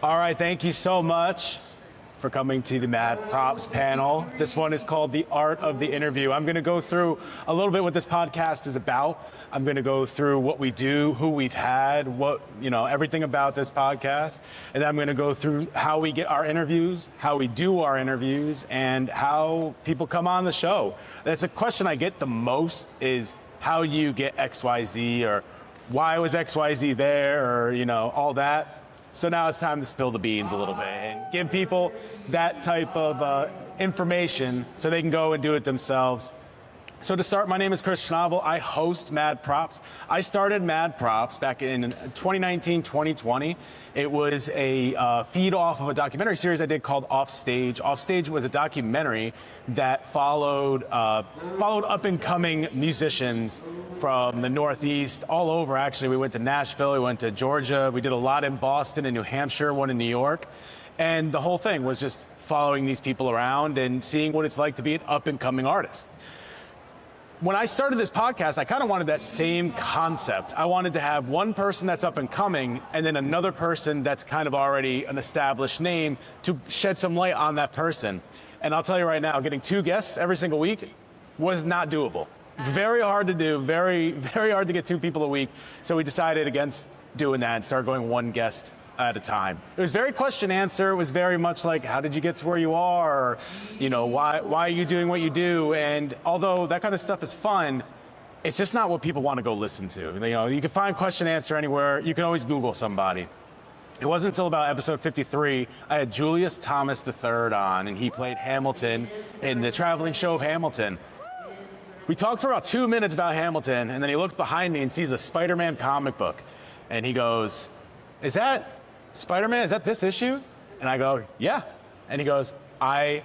All right, thank you so much for coming to the Mad Props panel. This one is called The Art of the Interview. I'm going to go through a little bit what this podcast is about. I'm going to go through what we do, who we've had, everything about this podcast. And then I'm going to go through how we get our interviews, how we do our interviews, and how people come on the show. That's a question I get the most is how you get XYZ, or why was XYZ there, or, all that. So now it's time to spill the beans a little bit and give people that type of information so they can go and do it themselves. So to start, my name is Chris Schnabel. I host Mad Props. I started Mad Props back in 2019, 2020. It was a feed off of a documentary series I did called Offstage. Offstage was a documentary that followed up-and-coming musicians from the Northeast, all over actually. We went to Nashville, we went to Georgia, we did a lot in Boston and New Hampshire, one in New York. And the whole thing was just following these people around and seeing what it's like to be an up-and-coming artist. When I started this podcast, I kind of wanted that same concept. I wanted to have one person that's up and coming and then another person that's kind of already an established name to shed some light on that person. And I'll tell you right now, getting 2 guests every single week was not doable. Very hard to do, very, very hard to get 2 people a week. So we decided against doing that and started going 1 guest at a time. It was very question answer. It was very much like, how did you get to where you are? Or, why are you doing what you do? And although that kind of stuff is fun, it's just not what people want to go listen to. You can find question answer anywhere. You can always Google somebody. It wasn't until about episode 53, I had Julius Thomas III on, and he played Hamilton in the traveling show of Hamilton. We talked for about 2 minutes about Hamilton, and then he looked behind me and sees a Spider-Man comic book. And he goes, "Is that Spider-Man? Is that this issue?" And I go, "Yeah." And he goes, "I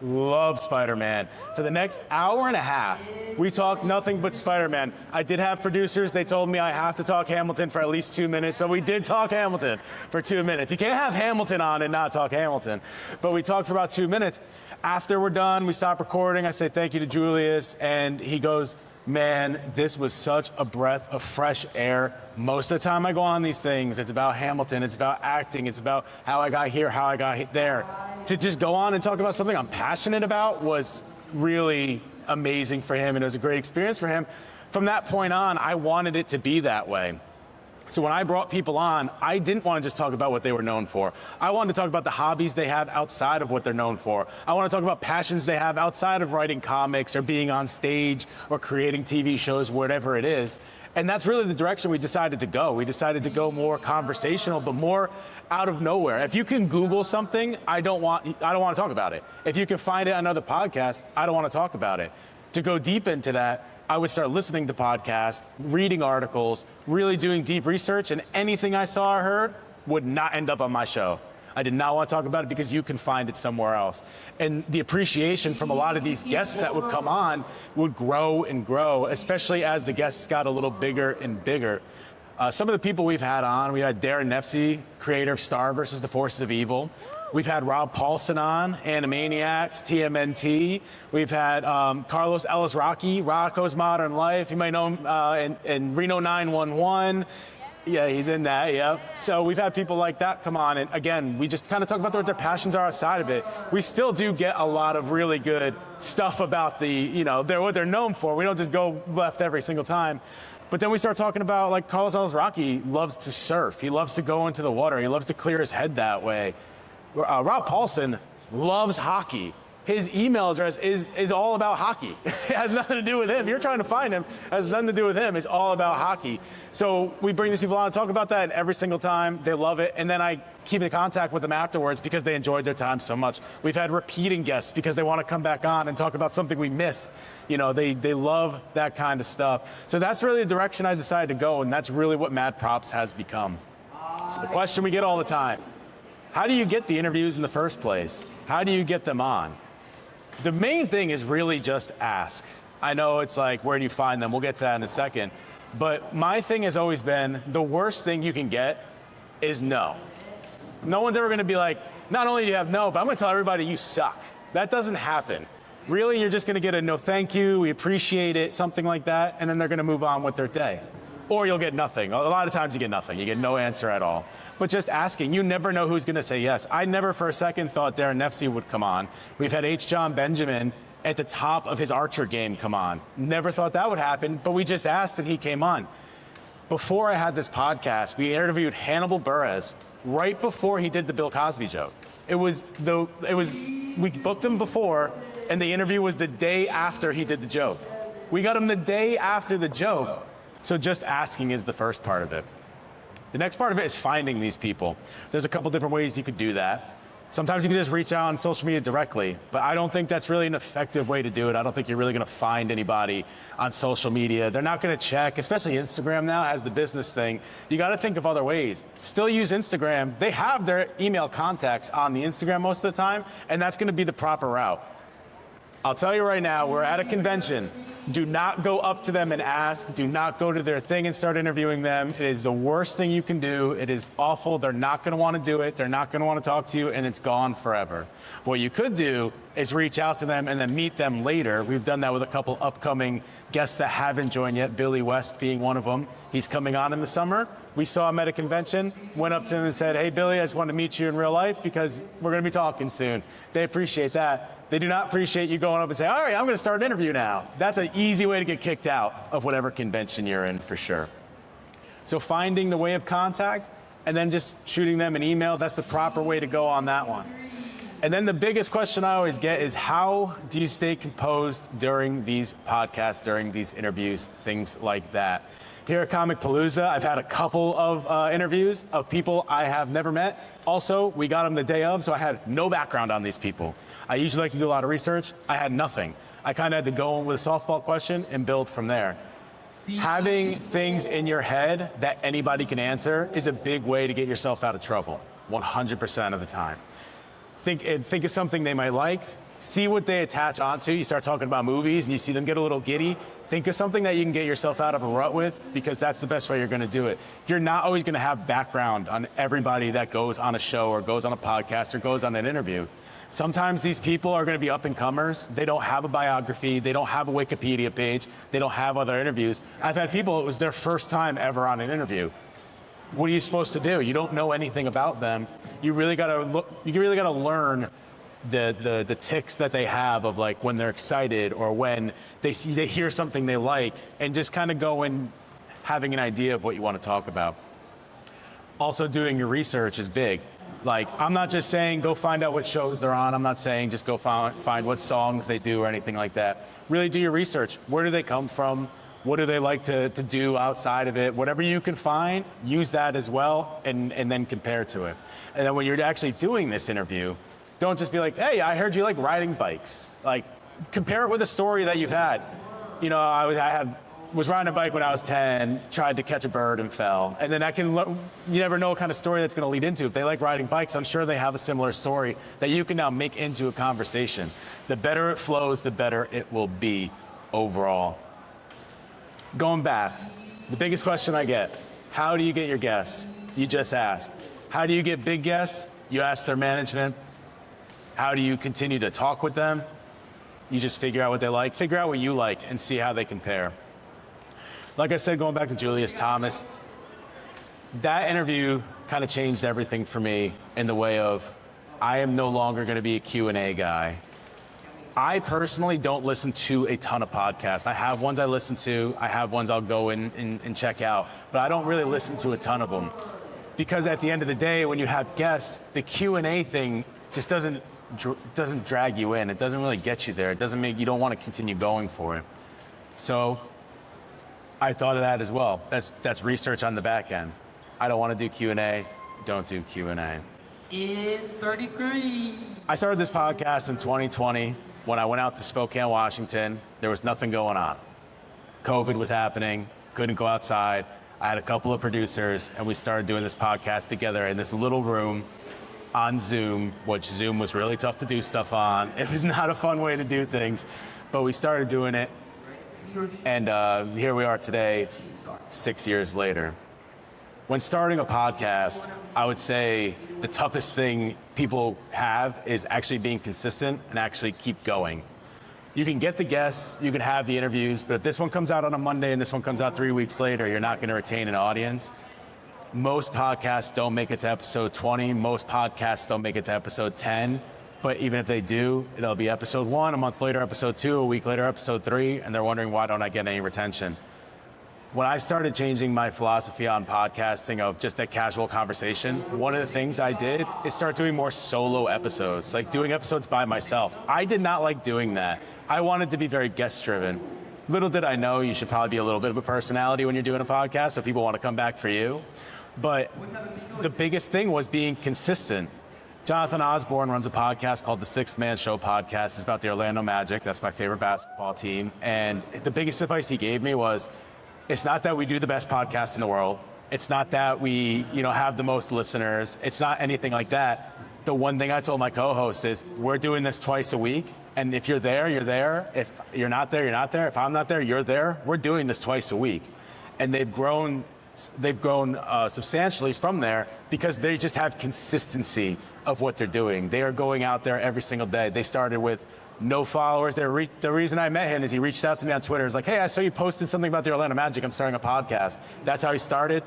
love Spider-Man." For the next hour and a half, we talked nothing but Spider-Man. I did have producers. They told me I have to talk Hamilton for at least 2 minutes. So we did talk Hamilton for 2 minutes. You can't have Hamilton on and not talk Hamilton. But we talked for about 2 minutes. After we're done, we stop recording. I say thank you to Julius. And he goes, "Man, this was such a breath of fresh air." Most of the time I go on these things, it's about Hamilton, it's about acting, it's about how I got here, how I got there. To just go on and talk about something I'm passionate about was really amazing for him, and it was a great experience for him. From that point on, I wanted it to be that way. So when I brought people on, I didn't want to just talk about what they were known for. I wanted to talk about the hobbies they have outside of what they're known for. I want to talk about passions they have outside of writing comics or being on stage or creating TV shows, whatever it is. And that's really the direction we decided to go. We decided to go more conversational, but more out of nowhere. If you can Google something, I don't want to talk about it. If you can find it on another podcast, I don't want to talk about it. To go deep into that, I would start listening to podcasts, reading articles, really doing deep research, and anything I saw or heard would not end up on my show. I did not want to talk about it because you can find it somewhere else. And the appreciation from a lot of these guests that would come on would grow and grow, especially as the guests got a little bigger and bigger. Some of the people we've had on, we had Darren Nefsey, creator of Star vs. the Forces of Evil. We've had Rob Paulsen on, Animaniacs, TMNT. We've had Carlos Alazraqui, Rocco's Modern Life. You might know him in Reno 911. Yeah, he's in that, yeah. So we've had people like that come on, and again, we just kind of talk about what their passions are outside of it. We still do get a lot of really good stuff about what they're known for. We don't just go left every single time. But then we start talking about, like, Carlos Alazraqui loves to surf. He loves to go into the water. He loves to clear his head that way. Rob Paulsen loves hockey. His email address is all about hockey. It has nothing to do with him. You're trying to find him. It has nothing to do with him. It's all about hockey. So we bring these people on and talk about that, and every single time they love it. And then I keep in contact with them afterwards because they enjoyed their time so much. We've had repeating guests because they want to come back on and talk about something we missed. They love that kind of stuff. So that's really the direction I decided to go, and that's really what Mad Props has become. So the question we get all the time: how do you get the interviews in the first place? How do you get them on? The main thing is really just ask. I know it's like, where do you find them? We'll get to that in a second. But my thing has always been, the worst thing you can get is no. No one's ever going to be like, not only do you have no, but I'm going to tell everybody you suck. That doesn't happen. Really, you're just going to get a no thank you, we appreciate it, something like that, and then they're going to move on with their day. or you'll get nothing. A lot of times you get nothing. You get no answer at all. But just asking, you never know who's going to say yes. I never for a second thought Darren Nefsey would come on. We've had Jon Benjamin at the top of his Archer game come on. Never thought that would happen, but we just asked and he came on. Before I had this podcast, we interviewed Hannibal Buress right before he did the Bill Cosby joke. We booked him before, and the interview was the day after he did the joke. We got him the day after the joke. So just asking is the first part of it. The next part of it is finding these people. There's a couple different ways you could do that. Sometimes you can just reach out on social media directly, but I don't think that's really an effective way to do it. I don't think you're really gonna find anybody on social media. They're not gonna check, especially Instagram now has the business thing. You gotta think of other ways. Still use Instagram. They have their email contacts on the Instagram most of the time, and that's gonna be the proper route. I'll tell you right now, we're at a convention. Do not go up to them and ask. Do not go to their thing and start interviewing them. It is the worst thing you can do. It is awful. They're not going to want to do it. They're not going to want to talk to you, and it's gone forever. What you could do is reach out to them and then meet them later. We've done that with a couple upcoming guests that haven't joined yet, Billy West being one of them. He's coming on in the summer. We saw him at a convention, went up to him and said, hey, Billy, I just want to meet you in real life because we're going to be talking soon. They appreciate that. They do not appreciate you going up and saying, all right, I'm going to start an interview now. That's an easy way to get kicked out of whatever convention you're in, for sure. So finding the way of contact and then just shooting them an email, that's the proper way to go on that one. And then the biggest question I always get is, how do you stay composed during these podcasts, during these interviews, things like that? Here at Comicpalooza, I've had a couple of interviews of people I have never met. Also, we got them the day of, so I had no background on these people. I usually like to do a lot of research. I had nothing. I kind of had to go in with a softball question and build from there. Having things in your head that anybody can answer is a big way to get yourself out of trouble, 100% of the time. Think of something they might like, see what they attach onto. You start talking about movies and you see them get a little giddy. Think of something that you can get yourself out of a rut with, because that's the best way you're going to do it. You're not always going to have background on everybody that goes on a show or goes on a podcast or goes on an interview. Sometimes these people are going to be up-and-comers. They don't have a biography. They don't have a Wikipedia page. They don't have other interviews. I've had people, it was their first time ever on an interview. What are you supposed to do? You don't know anything about them. You really got to learn the tics that they have of, like, when they're excited or when they hear something they like, and just kind of go in having an idea of what you want to talk about. Also, doing your research is big. Like, I'm not just saying go find out what shows they're on. I'm not saying just go find what songs they do or anything like that. Really do your research. Where do they come from? What do they like to do outside of it? Whatever you can find, use that as well, and then compare to it. And then when you're actually doing this interview, don't just be like, hey, I heard you like riding bikes. Like, compare it with a story that you've had. You know, I was riding a bike when I was 10, tried to catch a bird and fell. And then you never know what kind of story that's going to lead into. If they like riding bikes, I'm sure they have a similar story that you can now make into a conversation. The better it flows, the better it will be overall. Going back, the biggest question I get, how do you get your guests? You just ask. How do you get big guests? You ask their management. How do you continue to talk with them? You just figure out what they like, figure out what you like, and see how they compare. Like I said, going back to Julius Thomas, that interview kind of changed everything for me in the way of, I am no longer going to be a Q&A guy. I personally don't listen to a ton of podcasts. I have ones I listen to. I have ones I'll go in and check out. But I don't really listen to a ton of them. Because at the end of the day, when you have guests, the Q&A thing just doesn't drag you in. It doesn't really get you there. It doesn't make, you don't want to continue going for it. So I thought of that as well. That's research on the back end. I don't want to do Q&A. Don't do Q&A. It's 30 degrees. I started this podcast in 2020. When I went out to Spokane, Washington, there was nothing going on. COVID was happening, couldn't go outside. I had a couple of producers, and we started doing this podcast together in this little room on Zoom, which Zoom was really tough to do stuff on. It was not a fun way to do things, but we started doing it, and here we are today, 6 years later. When starting a podcast, I would say the toughest thing people have is actually being consistent and actually keep going. You can get the guests, you can have the interviews, but if this one comes out on a Monday and this one comes out 3 weeks later, you're not going to retain an audience. Most podcasts don't make it to episode 20. Most podcasts don't make it to episode 10. But even if they do, it'll be episode 1, a month later, episode 2, a week later, episode 3, and they're wondering, why don't I get any retention? When I started changing my philosophy on podcasting of just a casual conversation, one of the things I did is start doing more solo episodes, like doing episodes by myself. I did not like doing that. I wanted to be very guest-driven. Little did I know you should probably be a little bit of a personality when you're doing a podcast, so people want to come back for you. But the biggest thing was being consistent. Jonathan Osborne runs a podcast called the Sixth Man Show podcast. It's about the Orlando Magic. That's my favorite basketball team. And the biggest advice he gave me was, it's not that we do the best podcast in the world. It's not that we, have the most listeners. It's not anything like that. The one thing I told my co-host is, we're doing this twice a week. And if you're there, you're there. If you're not there, you're not there. If I'm not there, you're there. We're doing this twice a week. And they've grown substantially from there because they just have consistency of what they're doing. They are going out there every single day. They started with no followers. The reason I met him is he reached out to me on Twitter. He's like, hey, I saw you posted something about the Orlando Magic. I'm starting a podcast. That's how he started.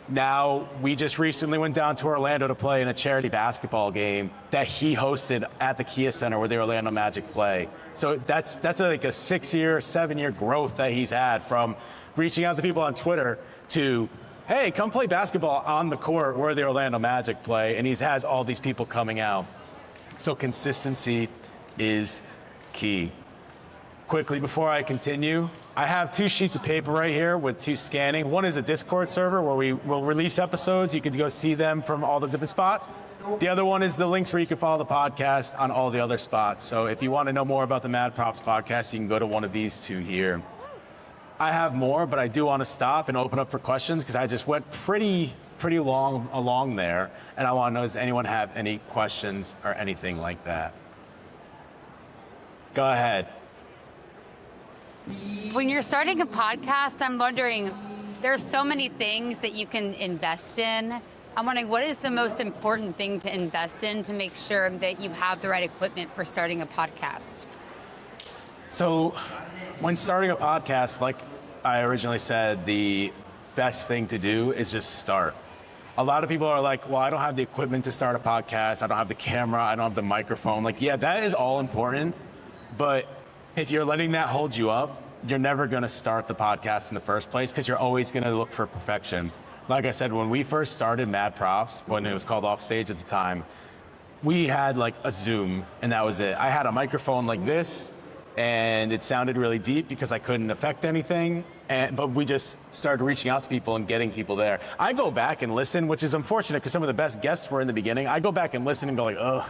Now, we just recently went down to Orlando to play in a charity basketball game that he hosted at the Kia Center where the Orlando Magic play. So that's like a 6-year, 7-year growth that he's had from reaching out to people on Twitter to, hey, come play basketball on the court where the Orlando Magic play. And he has all these people coming out. So consistency is key. Quickly, before I continue, I have 2 sheets of paper right here with 2 scanning. One is a Discord server where we will release episodes. You can go see them from all the different spots. The other one is the links where you can follow the podcast on all the other spots. So if you want to know more about the Mad Props podcast, you can go to one of these 2 here. I have more, but I do want to stop and open up for questions because I just went pretty long along there. And I want to know, does anyone have any questions or anything like that? Go ahead. When you're starting a podcast, I'm wondering, there's so many things that you can invest in. I'm wondering, what is the most important thing to invest in to make sure that you have the right equipment for starting a podcast? So when starting a podcast, like I originally said, the best thing to do is just start. A lot of people are like, well, I don't have the equipment to start a podcast. I don't have the camera. I don't have the microphone. Like, yeah, that is all important. But if you're letting that hold you up, you're never going to start the podcast in the first place because you're always going to look for perfection. Like I said, when we first started Mad Props, when it was called Offstage at the time, we had like a Zoom and that was it. I had a microphone like this and it sounded really deep because I couldn't affect anything. But we just started reaching out to people and getting people there. I go back and listen, which is unfortunate because some of the best guests were in the beginning. I go back and listen and go like, ugh.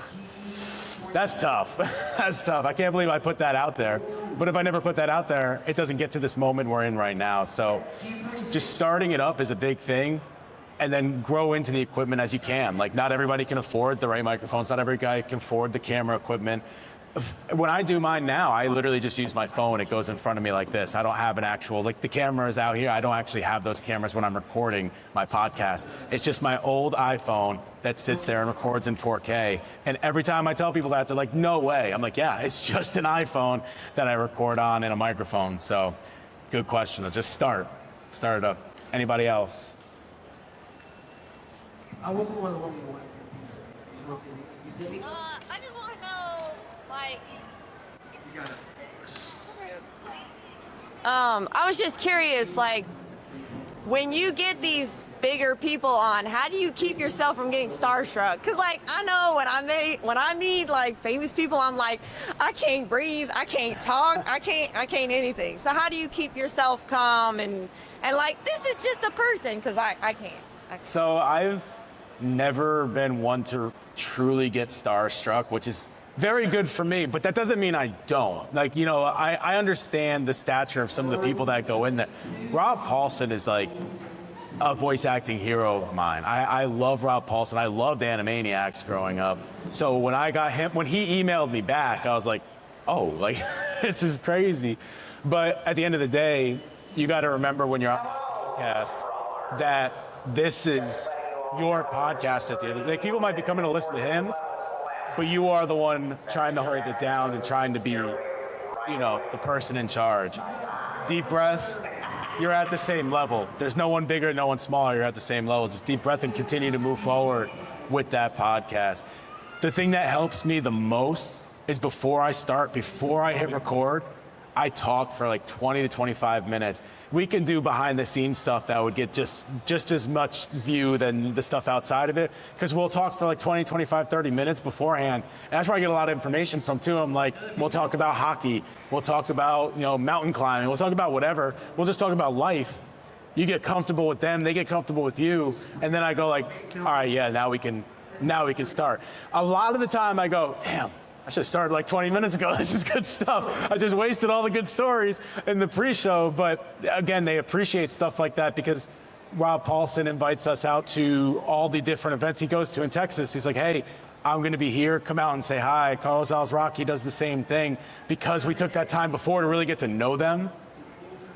That's tough. That's tough. I can't believe I put that out there. But if I never put that out there, it doesn't get to this moment we're in right now. So just starting it up is a big thing and then grow into the equipment as you can. Like not everybody can afford the right microphones. Not every guy can afford the camera equipment. When I do mine now, I literally just use my phone. It goes in front of me like this. I don't have an actual, like the camera is out here. I don't actually have those cameras when I'm recording my podcast. It's just my old iPhone that sits there and records in 4K. And every time I tell people that, they're like, no way. I'm like, yeah, it's just an iPhone that I record on and a microphone. So good question. Just start it up. Anybody else? I just want to know, like, I was just curious, like, when you get these bigger people on, how do you keep yourself from getting starstruck? Because, like, I know when I meet like famous people, I'm like, I can't breathe, I can't talk, I can't anything. So how do you keep yourself calm and like, this is just a person? Because I can't. So I've never been one to truly get starstruck, which is very good for me, but that doesn't mean I don't. Like, I understand the stature of some of the people that go in there. Rob Paulsen is like a voice acting hero of mine. I love Rob Paulsen. I loved Animaniacs growing up. So when I got him, when he emailed me back, I was like, oh, like, this is crazy. But at the end of the day, you got to remember when you're on a podcast that this is your podcast at the end of the day. People might be coming to listen to him, but you are the one trying to hold it down and trying to be the person in charge. Deep breath. You're at the same level. There's no one bigger, no one smaller. You're at the same level. Just deep breath and continue to move forward with that podcast. The thing that helps me the most is before I hit record, I talk for like 20 to 25 minutes. We can do behind the scenes stuff that would get just as much view than the stuff outside of it, because we'll talk for like 20, 25, 30 minutes beforehand. And that's where I get a lot of information from too. I'm like, we'll talk about hockey, we'll talk about, mountain climbing, we'll talk about whatever. We'll just talk about life. You get comfortable with them, they get comfortable with you, and then I go like, all right, yeah, now we can start. A lot of the time I go, damn, I should have started like 20 minutes ago. This is good stuff. I just wasted all the good stories in the pre-show. But again, they appreciate stuff like that because Rob Paulsen invites us out to all the different events he goes to in Texas. He's like, hey, I'm going to be here. Come out and say hi. Carlos Alazraqui does the same thing because we took that time before to really get to know them.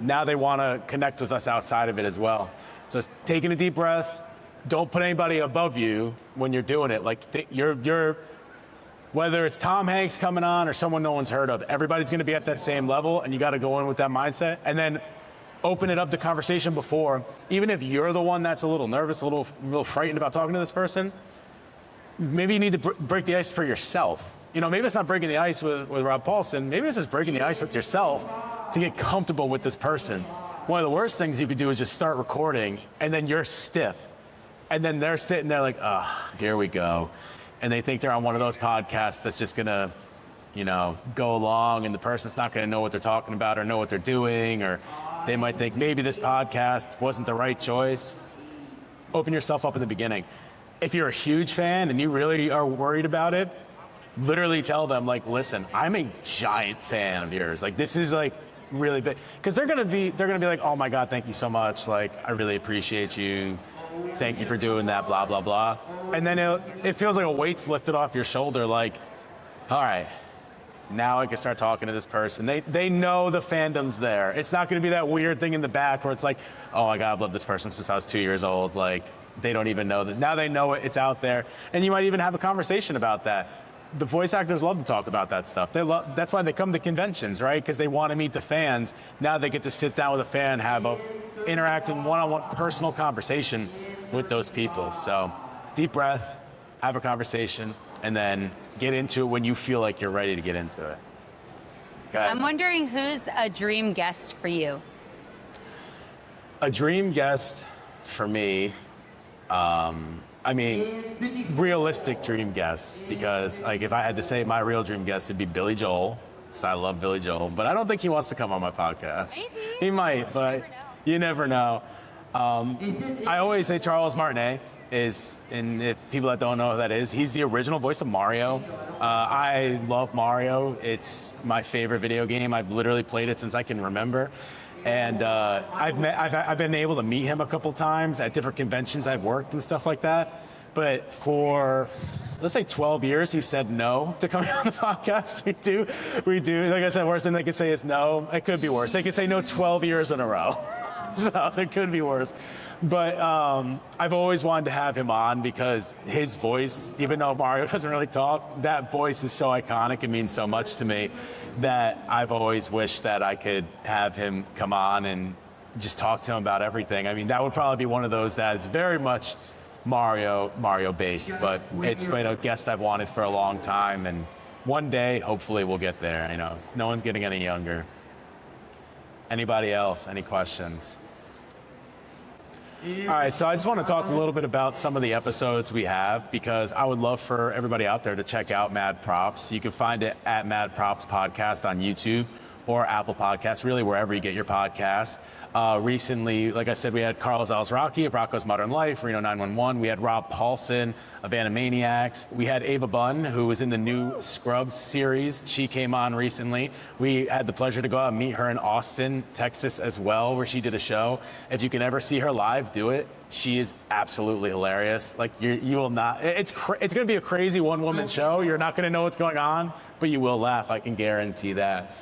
Now they want to connect with us outside of it as well. So taking a deep breath. Don't put anybody above you when you're doing it. Like you're whether it's Tom Hanks coming on or someone no one's heard of, everybody's going to be at that same level, and you got to go in with that mindset and then open it up to conversation before. Even if you're the one that's a little nervous, a little frightened about talking to this person, maybe you need to break the ice for yourself. Maybe it's not breaking the ice with Rob Paulsen. Maybe it's just breaking the ice with yourself to get comfortable with this person. One of the worst things you could do is just start recording, and then you're stiff. And then they're sitting there like, here we go. And they think they're on one of those podcasts that's just gonna, go along, and the person's not gonna know what they're talking about or know what they're doing, or they might think maybe this podcast wasn't the right choice. Open yourself up in the beginning. If you're a huge fan and you really are worried about it, literally tell them like, listen, I'm a giant fan of yours. Like this is like really big. Because they're gonna be like, oh my God, thank you so much. Like I really appreciate you. Thank you for doing that, blah, blah, blah. And then it feels like a weight's lifted off your shoulder, like, all right, now I can start talking to this person. They know the fandom's there. It's not going to be that weird thing in the back where it's like, oh my God, I've loved this person since I was 2 years old. Like, they don't even know that. Now they know it's out there. And you might even have a conversation about that. The voice actors love to talk about that stuff. That's why they come to conventions, right? Because they want to meet the fans. Now they get to sit down with a fan, have a interacting one-on-one personal conversation with those people. So deep breath, have a conversation, and then get into it when you feel like you're ready to get into it. Go ahead. I'm wondering who's a dream guest for you? A dream guest for me, realistic dream guest, because like if I had to say my real dream guest, it'd be Billy Joel, because I love Billy Joel, but I don't think he wants to come on my podcast. Maybe. He might, but you never know. I always say Charles Martinet is, and if people that don't know who that is, he's the original voice of Mario. I love Mario. It's my favorite video game. I've literally played it since I can remember. And I've been able to meet him a couple times at different conventions I've worked and stuff like that. But for, let's say 12 years, he said no to coming on the podcast. We do. Like I said, worse than they could say is no. It could be worse. They could say no 12 years in a row. So it could be worse. But I've always wanted to have him on because his voice, even though Mario doesn't really talk, that voice is so iconic. It means so much to me that I've always wished that I could have him come on and just talk to him about everything. I mean, that would probably be one of those that is very much Mario based, but it's been a guest I've wanted for a long time, and one day hopefully we'll get there. No one's getting any younger. Anybody else? Any questions? All right, so I just want to talk a little bit about some of the episodes we have, because I would love for everybody out there to check out Mad Props. You can find it at Mad Props Podcast on YouTube or Apple Podcasts, really wherever you get your podcasts. Recently, like I said, we had Carlos Alazraqui of Rocco's Modern Life, Reno 911. We had Rob Paulsen of Animaniacs. We had Ava Bunn, who was in the new Scrubs series. She came on recently. We had the pleasure to go out and meet her in Austin, Texas as well, where she did a show. If you can ever see her live, do it. She is absolutely hilarious. Like you will not. It's going to be a crazy one-woman show. You're not going to know what's going on, but you will laugh. I can guarantee that.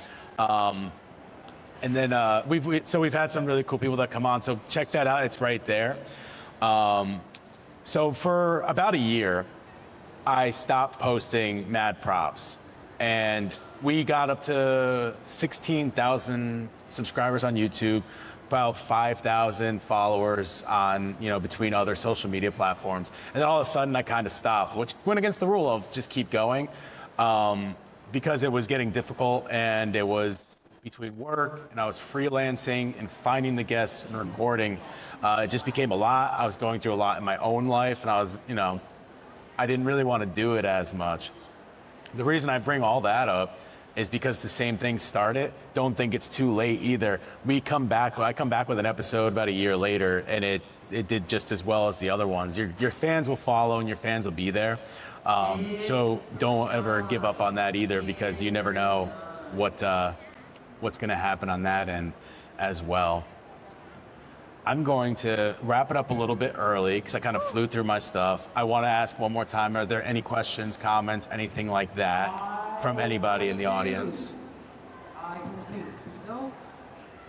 And then we've had some really cool people that come on. So check that out. It's right there. So for about a year, I stopped posting Mad Props. And we got up to 16,000 subscribers on YouTube, about 5,000 followers on, between other social media platforms. And then all of a sudden I kind of stopped, which went against the rule of just keep going, because it was getting difficult, and it was between work and I was freelancing and finding the guests and recording. It just became a lot. I was going through a lot in my own life, and I was, I didn't really want to do it as much. The reason I bring all that up is because the same thing started. Don't think it's too late either. I come back with an episode about a year later, and it did just as well as the other ones. Your fans will follow, and your fans will be there. So don't ever give up on that either, because you never know what's going to happen on that end as well. I'm going to wrap it up a little bit early because I kind of flew through my stuff. I want to ask one more time, are there any questions, comments, anything like that from anybody in the audience?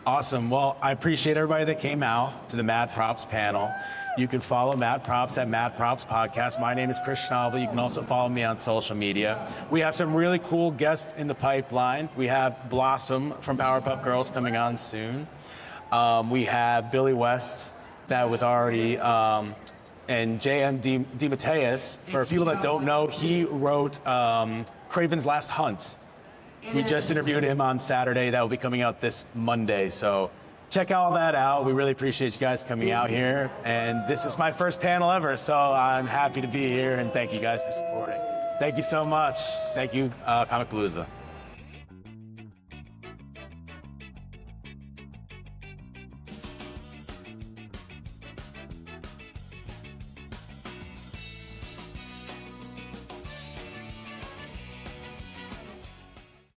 Awesome. Well, I appreciate everybody that came out to the Mad Props panel. You can follow Mad Props at Mad Props Podcast. My name is Chris Schnabel. You can also follow me on social media. We have some really cool guests in the pipeline. We have Blossom from Powerpuff Girls coming on soon. We have Billy West, that was already, and J.M. DeMatteis. For people that don't know, he wrote Craven's Last Hunt. We just interviewed him on Saturday. That will be coming out this Monday. So check all that out. We really appreciate you guys coming out here. And this is my first panel ever, so I'm happy to be here, and thank you guys for supporting. Thank you so much. Thank you, Comicpalooza.